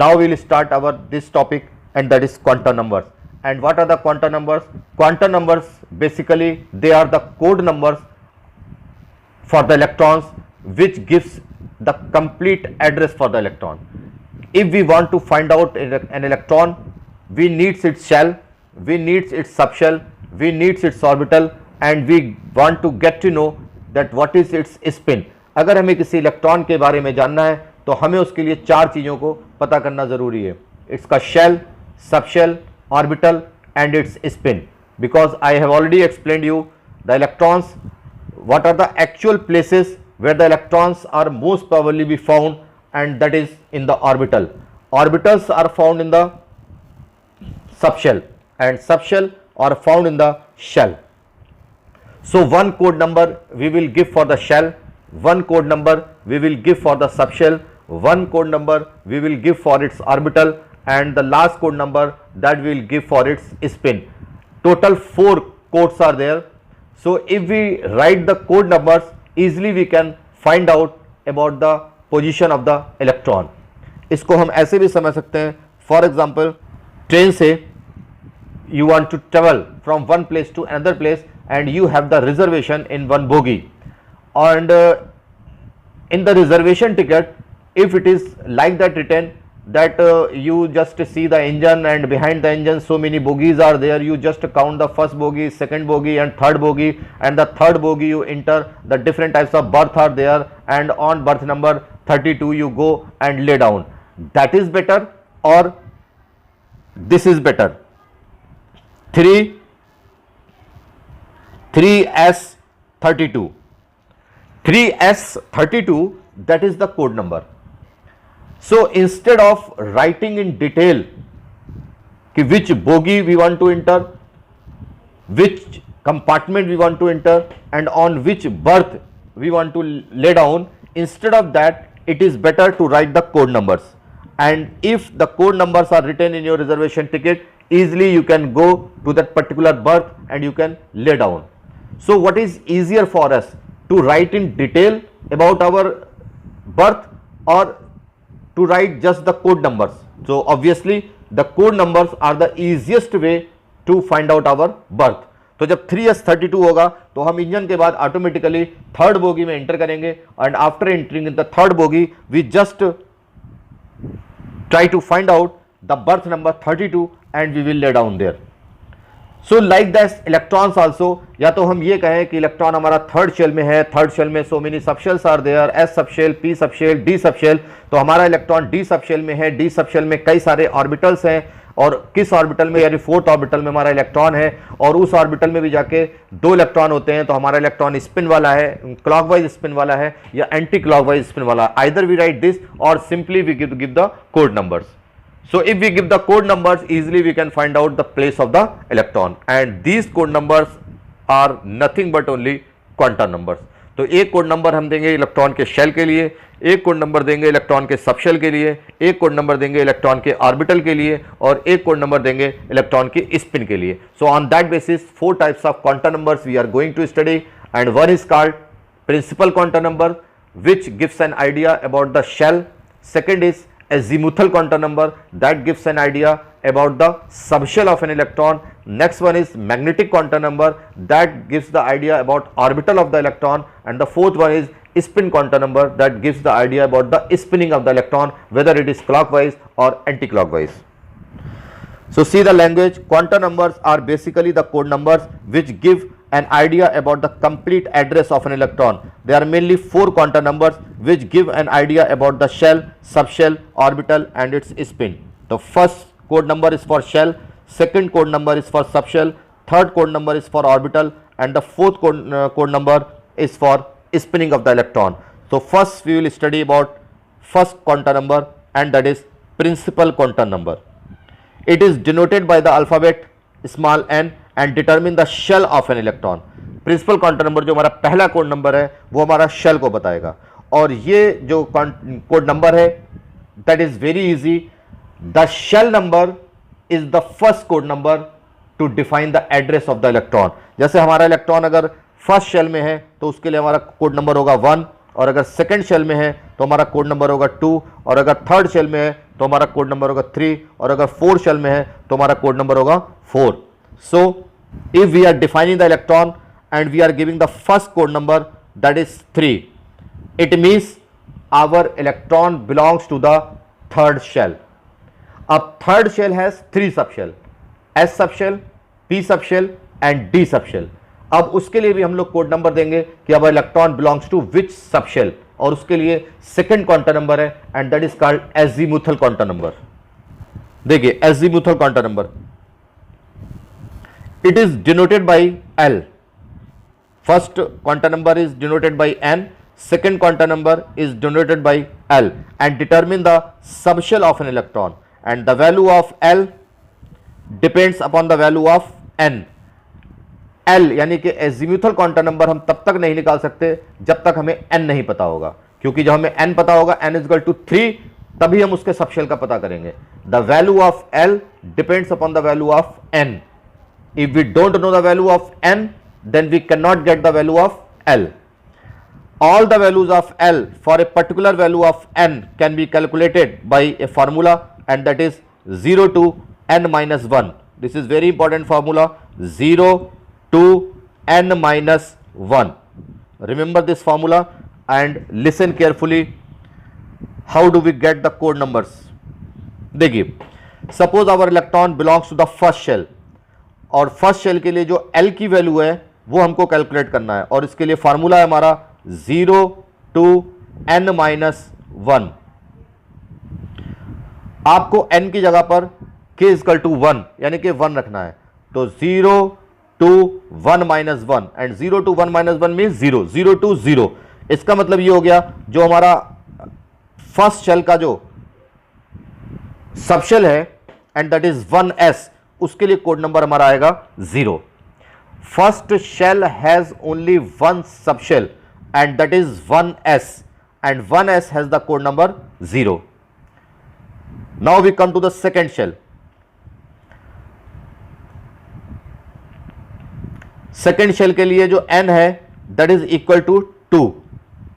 Now we will start our this topic, and that is quantum numbers. And what are the quantum numbers? Quantum numbers basically they are the code numbers for the electrons which gives the complete address for the electron. If we want to find out an electron, we needs its shell, we needs its subshell, we needs its orbital, and we want to get to know that what is its spin. अगर हमें किसी electron के बारे में जानना है तो हमें उसके लिए चार चीज़ों को पता करना ज़रूरी है, इसका shell, subshell, orbital and its spin. Because I have already explained you the electrons, what are the actual places where the electrons are most probably be found, and that is in the orbital. Orbitals are found in the subshell and subshell are found in the shell. So one code number we will give for the shell, one code number we will give for the subshell, one code number we will give for its orbital, and the last code number that we will give for its spin. Total 4 codes are there. So if we write the code numbers, easily we can find out about the position of the electron. इसको हम ऐसे भी समझ सकते हैं, for example train से you want to travel from one place to another place and you have the reservation in one bogie, and in the reservation ticket, if it is like that written that you just see the engine and behind the engine so many bogies are there, you just count the first bogie, second bogie and third bogie, and the third bogie you enter, the different types of berth are there, and on berth number 32 you go and lay down. That is better or this is better? 3S32. 3S32, that is the code number. So instead of writing in detail कि which bogie we want to enter, which compartment we want to enter, and on which berth we want to lay down, instead of that it is better to write the code numbers. And if the code numbers are written in your reservation ticket, easily you can go to that particular berth and you can lay down. So what is easier for us, to write in detail about our berth or to write just the code numbers? So obviously the code numbers are the easiest way to find out our berth. तो जब 3S32 होगा तो हम engine के बाद automatically third bogie में enter करेंगे, and after entering in the third bogie we just try to find out the berth number 32 and we will lay down there. So like that electrons also, या तो हम ये कहें कि electron हमारा third shell में है, थर्ड शेल में so many subshells are there, S subshell, P subshell, D subshell, तो हमारा इलेक्ट्रॉन डी सबशेल में है. डी सबशेल में कई सारे ऑर्बिटल्स हैं, और किस ऑर्बिटल में, यानी फोर्थ ऑर्बिटल में हमारा इलेक्ट्रॉन है, और उस ऑर्बिटल में भी जाके 2 इलेक्ट्रॉन होते हैं, तो हमारा इलेक्ट्रॉन स्पिन वाला है, क्लॉकवाइज स्पिन वाला है या एंटी क्लॉकवाइज स्पिन वाला. आइदर वी राइट दिस और simply we give the code numbers. So if we give the code numbers, easily we can find out the place of the electron, and these code numbers are nothing but only quantum numbers. तो एक code number हम देंगे electron के shell के लिए, एक code number देंगे electron के सबशेल के लिए, एक कोड नंबर देंगे इलेक्ट्रॉन के ऑर्बिटल के लिए, और एक कोड नंबर देंगे इलेक्ट्रॉन के स्पिन के लिए. So on that basis 4 types of quantum numbers we are going to study, and one is called principal quantum number which gives an idea about the shell. Second is azimuthal quantum number that gives an idea about the subshell of an electron. Next one is magnetic quantum number that gives the idea about orbital of the electron, and the fourth one is spin quantum number that gives the idea about the spinning of the electron, whether it is clockwise or anti-clockwise. So see the language. Quantum numbers are basically the code numbers which give an idea about the complete address of an electron. There are mainly 4 quantum numbers which give an idea about the shell, subshell, orbital and its spin. The first code number is for shell, second code number is for subshell, third code number is for orbital, and the fourth code number is for spinning of the electron. So first we will study about first quantum number, and that is principal quantum number. It is denoted by the alphabet small n and determine the shell of an electron. Principal quantum number जो हमारा पहला code number है वो हमारा shell को बताएगा, और ये जो कोड नंबर है that is very easy. The shell number is the first code number to define the address of the electron. जैसे हमारा इलेक्ट्रॉन अगर फर्स्ट शेल में है तो उसके लिए हमारा कोड नंबर होगा 1, और अगर सेकंड शेल में है तो हमारा कोड नंबर होगा 2, और अगर थर्ड शेल में है तो हमारा कोड नंबर होगा 3, और अगर 4 शेल में है तो हमारा कोड नंबर होगा 4. So if we are defining the electron and we are giving the first code number that is 3, it means our electron belongs to the third shell. अब third shell has 3 subshell, S subshell, P subshell and D subshell. अब उसके लिए भी हम लोग code number देंगे कि अब electron belongs to which subshell, और उसके लिए सेकंड क्वांटम नंबर है and that is called azimuthal quantum number. देखिए azimuthal quantum number, it is denoted by L. First quantum number is denoted by N, second quantum number is denoted by L, and determine the subshell of an electron, and the value of L depends upon the value of N. L यानी कि azimuthal quantum number हम तब तक नहीं निकाल सकते जब तक हमें N नहीं पता होगा, क्योंकि जब हमें N पता होगा, N इज इक्वल टू 3, तभी हम उसके सबशेल का पता करेंगे. The value of L depends upon the value of N. If we don't know the value of N, then we cannot get the value of L. All the values of L for a particular value of N can be calculated by a formula, and that is 0 to N minus 1. This is very important formula, 0 to N minus 1. Remember this formula and listen carefully. How do we get the code numbers? देखिए, suppose our electron belongs to the first shell, और first shell के लिए जो L की value है वो हमको calculate करना है, और इसके लिए फार्मूला है हमारा 0 to N minus 1. आपको N की जगह पर K इक्वल टू 1 यानी कि 1 रखना है, तो 0 to 1 minus 1, and 0 to 1 minus 1 means 0, 0 to 0. इसका मतलब ये हो गया जो हमारा फर्स्ट शेल का जो सबशेल है एंड दैट इज 1s, उसके लिए कोड नंबर हमारा आएगा 0. First shell has only one subshell and that is 1s, and 1s has the code number 0. Now we come to the second shell. Second shell के लिए जो n है that is equal to 2,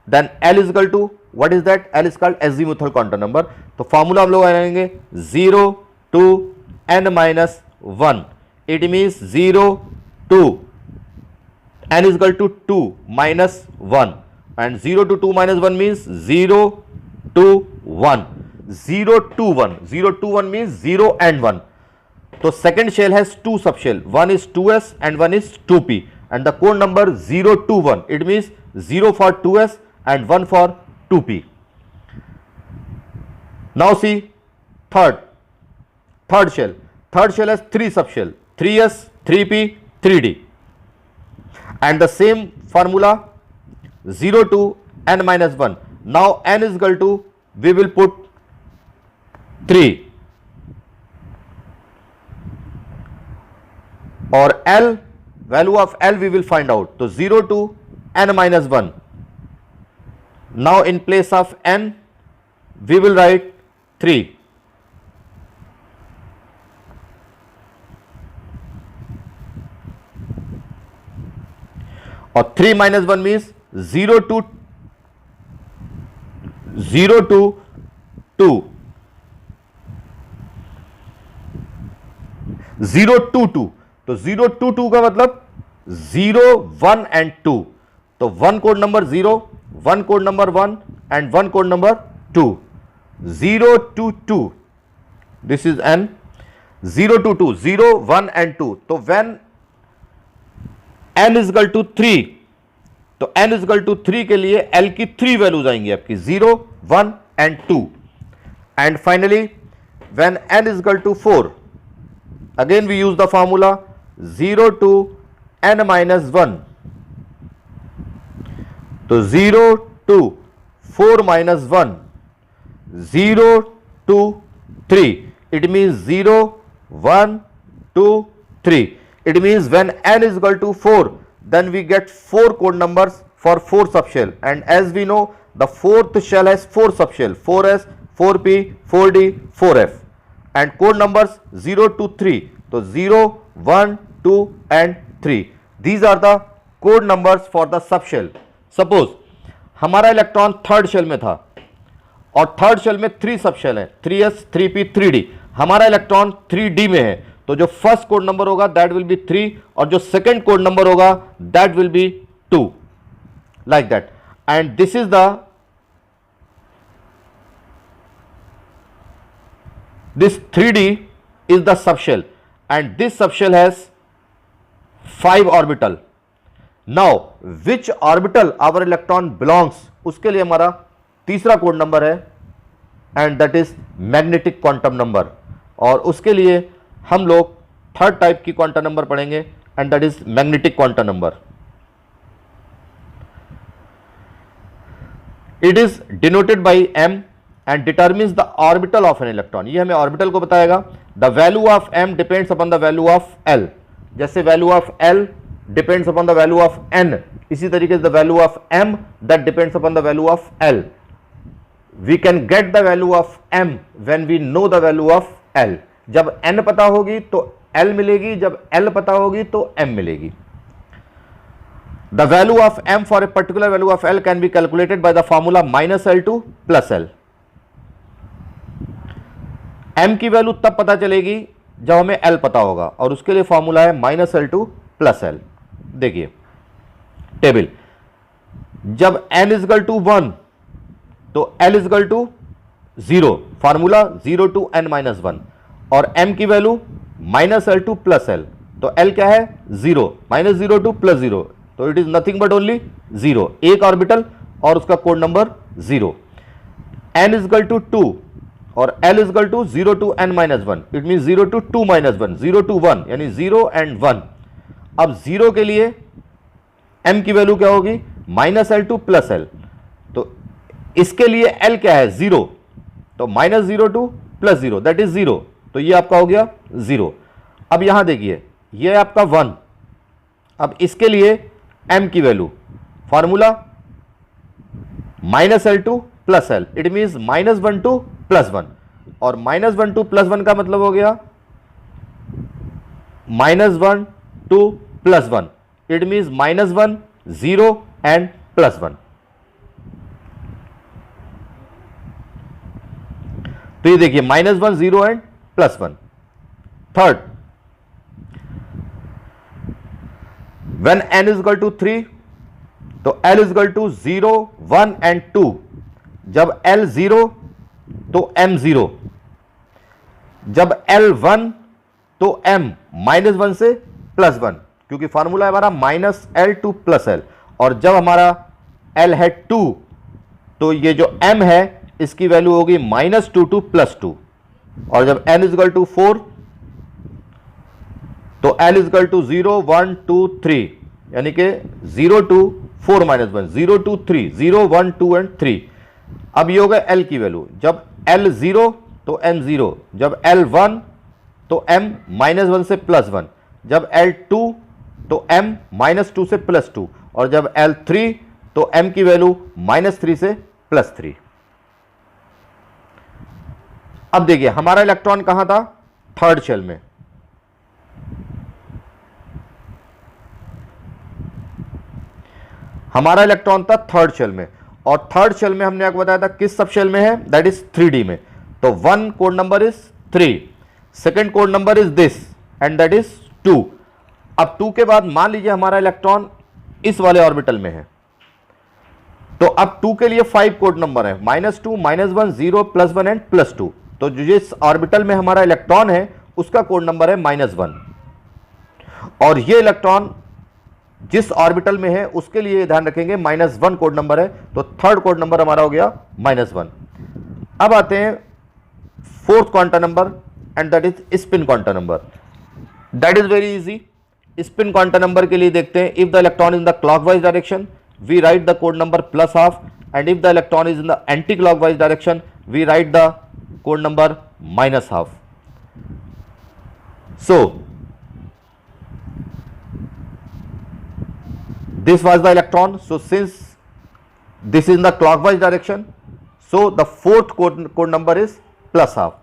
then L is equal to what is that, L is called azimuthal quantum number. तो formula हम लोग आएंगे 0 to N minus 1. It means 0 to N is equal to 2 minus 1, and 0 to 2 minus 1 means 0 to 1. 0 to 1, 0 to 1 means 0 and 1. So second shell has two subshell, one is 2s and one is 2p, and the code number 0 to 1, it means 0 for 2s and 1 for 2p. Now see third shell. Third shell has 3 subshell, 3s, 3p, 3d, and the same formula 0 to N minus 1. Now N is equal to, we will put 3, or L, value of L we will find out. So 0 to N minus 1. Now in place of N we will write 3. और 3 minus 1 means 0 to 2, 0 to 2. तो 0 to 2 का मतलब 0, 1 and 2. तो 1 code number 0, 1 code number 1 and 1 code number 2. 0 to 2, this is N. 0 to 2, 0, 1 and 2. तो when N is equal to 3, तो N is equal to 3 के लिए L की 3 वैल्यूज आएंगी आपकी 0, 1 and 2. And finally when N is equal to 4, again we use the formula 0 to N minus 1. तो 0 to 4 minus 1, 0 to 3, it means 0, 1, 2, 3. It means when N is equal to 4, then we get 4 code numbers for 4 subshell, and as we know the fourth shell has 4 subshell, 4s, 4p, 4d, 4f, and code numbers 0 to 3. So 0, 1, 2 and 3. These are the code numbers for the subshell. Suppose हमारा electron third shell में था और third shell में 3 सब shell है, 3s 3p 3d। हमारा electron 3d में है, तो जो फर्स्ट कोड नंबर होगा दैट विल बी 3 और जो सेकंड कोड नंबर होगा that will be 2, like that. And this is this 3d is the subshell and this subshell has 5 orbital. Now which orbital our electron belongs, उसके लिए हमारा तीसरा code number है and that is magnetic quantum number। और उसके लिए हम लोग थर्ड टाइप की क्वांटम नंबर पढ़ेंगे and that is magnetic quantum number। It is denoted by m and determines the orbital of an electron। ये हमें ऑर्बिटल को बताएगा। The value of m depends upon the value of l, जैसे value of l depends upon the value of n, इसी तरीके से the value of m that depends upon the value of l। We can get the value of m when we know the value of l। जब n पता होगी तो l मिलेगी, जब l पता होगी तो m मिलेगी। The value of m for a particular value of l can be calculated by the formula minus l to plus l। m की वैल्यू तब पता चलेगी जब हमें l पता होगा और उसके लिए फॉर्मूला है minus L to plus L. देखिए टेबल, जब n इजगल टू 1 तो l is equal to 0, formula 0 to n minus 1, और m की value minus L to plus L, तो l क्या है 0, माइनस 0 टू प्लस 0, तो it is nothing but only 0, एक ऑर्बिटल और उसका code number 0। n is equal to 2 और l is equal to 0 to n minus 1, it mean 0 to 2 minus 1, 0 to 1 यानी 0 and 1। अब 0 के लिए m की वैल्यू क्या होगी minus L to plus L, तो इसके लिए l क्या है 0, तो minus 0 to plus 0 that is 0, तो ये आपका हो गया 0। अब यहां देखिए ये आपका 1, अब इसके लिए m की value formula minus L to plus L, it means minus 1 to plus 1, और माइनस 1 टू प्लस 1 का मतलब हो गया minus 1 to plus 1, it means minus 1 0 and plus 1। तो ये देखिए minus 1 0 and plus 1। Third, when n is equal to 3 तो l is equal to 0 1 and 2, जब l 0 तो m 0, जब l 1 तो m माइनस 1 से प्लस 1, क्योंकि फॉर्मूला है हमारा minus l two plus l, और जब हमारा l है 2 तो ये जो m है इसकी वैल्यू होगी माइनस 2 टू प्लस 2, और जब n इज इक्वल टू 4 तो l इज इक्वल टू 0 1 2 3, यानी कि 0 टू 4 माइनस 1, 0 टू 3, 0 1 2 एंड 3। अब ये होगा l की वैल्यू, जब l 0 तो m 0, जब l 1 तो m माइनस 1 से प्लस 1, जब l 2 तो m माइनस 2 से प्लस 2, और जब l 3 तो m की वैल्यू माइनस 3 से प्लस 3। अब देखिए हमारा इलेक्ट्रॉन कहां था, थर्ड शेल में। हमारा इलेक्ट्रॉन था थर्ड शेल में, और थर्ड शेल में हमने आपको बताया था किस सब शेल में है, दैट इज 3D में। तो 1 code number is 3, second code number is this and that is 2। अब 2 के बाद मान लीजिए हमारा इलेक्ट्रॉन इस वाले ऑर्बिटल में है, तो अब 2 के लिए 5 कोड नंबर है, -2 -1 0 +1 एंड +2। तो जिस ऑर्बिटल में हमारा इलेक्ट्रॉन है उसका कोड नंबर है -1, और ये इलेक्ट्रॉन जिस ऑर्बिटल में है उसके लिए ध्यान रखेंगे -1 कोड नंबर है, तो थर्ड कोड नंबर हमारा हो गया -1। अब आते हैं fourth quantum number and that is spin quantum number. That is very easy. Spin quantum number के लिए देखते हैं, if the electron is in the clockwise direction we write the code number +12, and if the electron is in the anti clockwise direction we write the code number -12। So this was the electron, so since this is in the clockwise direction, so the fourth code number is +12।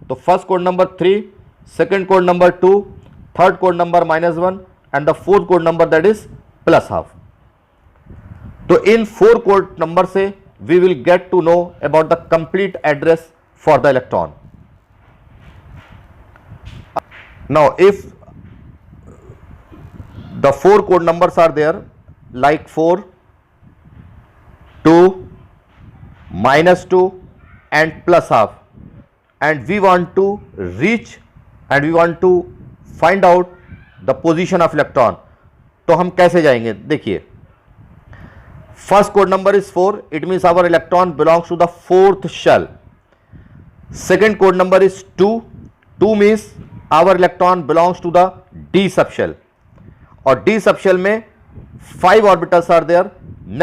तो first code number 3, second code number 2, third code number -1 and the fourth code number that is +12। तो इन 4 code number से we will get to know about the complete address for the electron. Now, if the 4 code numbers are there, like 4, 2, -2 and +12, and we want to reach and we want to find out the position of electron, तो हम कैसे जाएंगे? देखिए, first code number is 4, it means our electron belongs to the 4th shell. Second code number is 2, 2 means our electron belongs to the d subshell, और d subshell में 5 orbitals are there.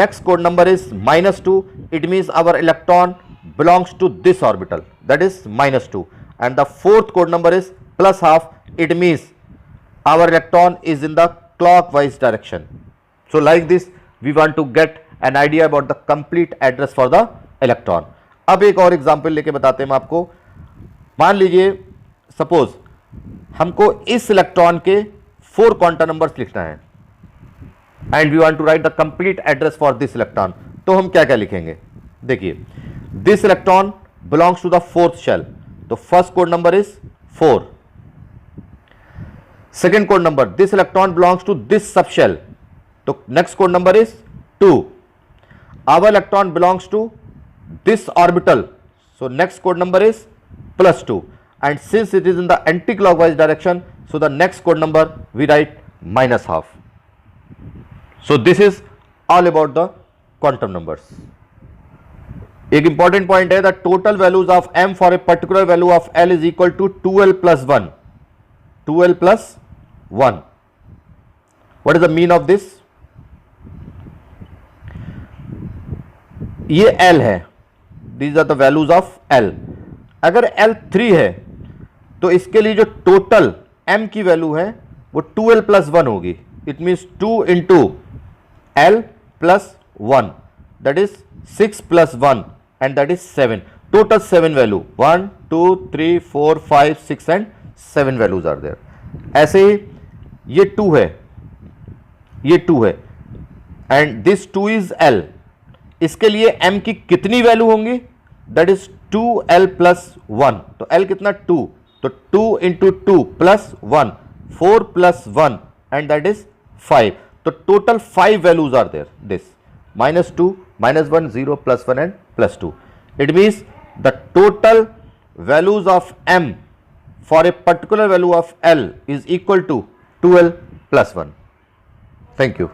Next code number is -2, it means our electron belongs to this orbital, that is -2, and the fourth code number is +12, it means our electron is in the clockwise direction. So like this we want to get an idea about the complete address for the electron. अब एक और example लेके बताते हैं हम आपको. मान लीजिए सपोज हमको इस इलेक्ट्रॉन के 4 क्वांटम नंबर्स लिखना है and we want to write the complete address for this electron. तो हम क्या क्या लिखेंगे? देखिए, this electron belongs to the 4th shell, तो first code number is 4. Second code number, this electron belongs to this subshell, तो next code number is 2. Our electron belongs to this orbital, so next code number is +2, and since it is in the anti-clockwise direction, so the next code number we write -12. So this is all about the quantum numbers. एक important point है, the total values of m for a particular value of L is equal to 2L plus 1. 2L plus 1. What is the mean of this? ये L है, these are the values of L. अगर L 3 है तो इसके लिए जो total M की value है वो 2L plus 1 होगी. It means 2 into L plus 1, that is 6 plus 1 and that is 7. Total 7 value, 1, 2, 3, 4, 5, 6 and 7 values are there. ऐसे ही ये 2 है, ये 2 है and this 2 is L. इसके लिए m की कितनी वैल्यू होंगी? That is 2L plus 1. तो L कितना? 2, तो 2 into 2 plus 1, 4 plus 1 and that is 5. तो total 5 values are there. This -2, -1, 0, +1 and +2. It means the total values of m for a particular value of L is equal to 2L plus 1. Thank you.